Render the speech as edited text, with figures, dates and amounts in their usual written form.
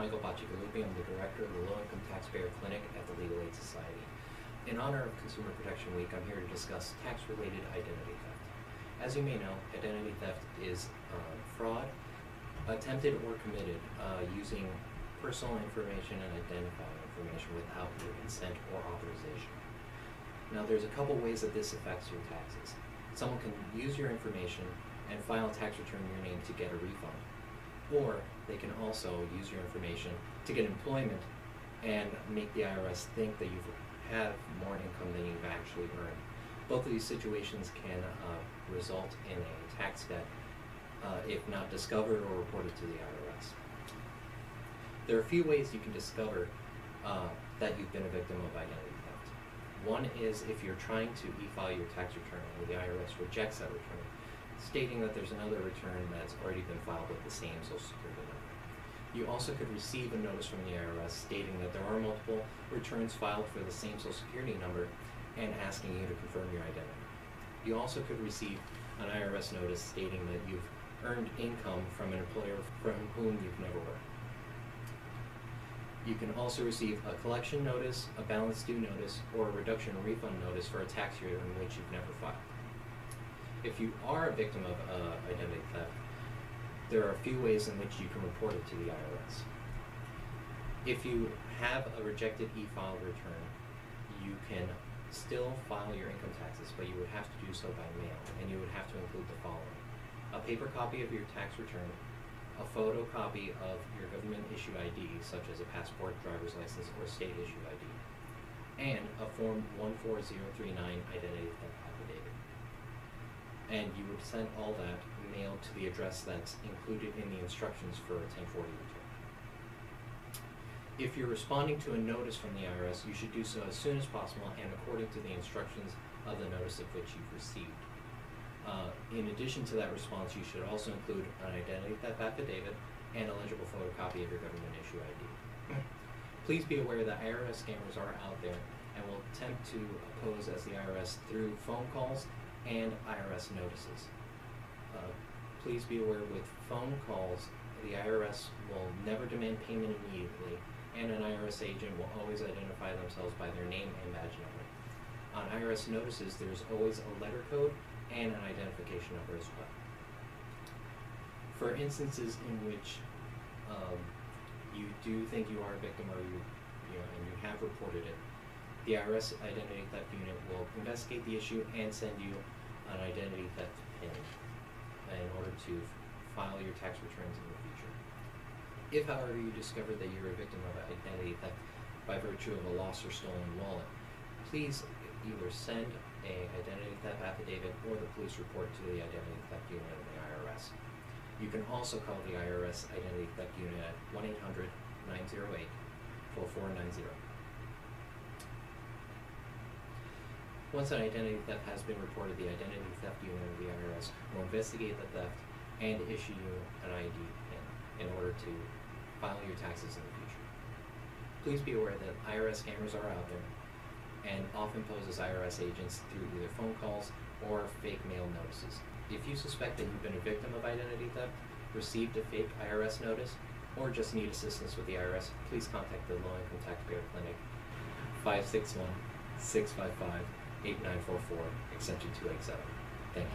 Michael Bacigalupi. I'm the director of the Low Income Taxpayer Clinic at the Legal Aid Society. In honor of Consumer Protection Week, I'm here to discuss tax-related identity theft. As you may know, identity theft is fraud, attempted or committed using personal information and identifying information without your consent or authorization. Now, there's a couple ways that this affects your taxes. Someone can use your information and file a tax return in your name to get a refund. Or they can also use your information to get employment and make the IRS think that you have more income than you've actually earned. Both of these situations can result in a tax debt if not discovered or reported to the IRS. There are a few ways you can discover that you've been a victim of identity theft. One is if you're trying to e-file your tax return and the IRS rejects that return, stating that there's another return that's already been filed with the same Social Security number. You also could receive a notice from the IRS stating that there are multiple returns filed for the same Social Security number and asking you to confirm your identity. You also could receive an IRS notice stating that you've earned income from an employer from whom you've never worked. You can also receive a collection notice, a balance due notice, or a reduction or refund notice for a tax year in which you've never filed. If you are a victim of identity theft, there are a few ways in which you can report it to the IRS. If you have a rejected e-filed return, you can still file your income taxes, but you would have to do so by mail, and you would have to include the following: a paper copy of your tax return, a photocopy of your government-issued ID, such as a passport, driver's license, or state-issued ID, and a Form 14039 identity theft affidavit. And you would send all that mailed to the address that's included in the instructions for a 1040 return. If you're responding to a notice from the IRS, you should do so as soon as possible and according to the instructions of the notice of which you've received. In addition to that response, you should also include an identity theft affidavit and a legible photocopy of your government-issued ID. Please be aware that IRS scammers are out there and will attempt to pose as the IRS through phone calls and IRS notices. Please be aware with phone calls, the IRS will never demand payment immediately, and an IRS agent will always identify themselves by their name and badge number. On IRS notices, there's always a letter code and an identification number as well. For instances in which you do think you are a victim or and you have reported it, the IRS Identity Theft Unit will investigate the issue and send you an identity theft PIN in order to file your tax returns in the future. If, however, you discover that you're a victim of identity theft by virtue of a lost or stolen wallet, please either send an identity theft affidavit or the police report to the Identity Theft Unit of the IRS. You can also call the IRS Identity Theft Unit at 1-800-908-4490. Once an identity theft has been reported, the Identity Theft Unit of the IRS will investigate the theft and issue you an ID PIN in order to file your taxes in the future. Please be aware that IRS scammers are out there and often pose as IRS agents through either phone calls or fake mail notices. If you suspect that you've been a victim of identity theft, received a fake IRS notice, or just need assistance with the IRS, please contact the Low Income Taxpayer Clinic, 561-655-8944, extension 287. Thank you.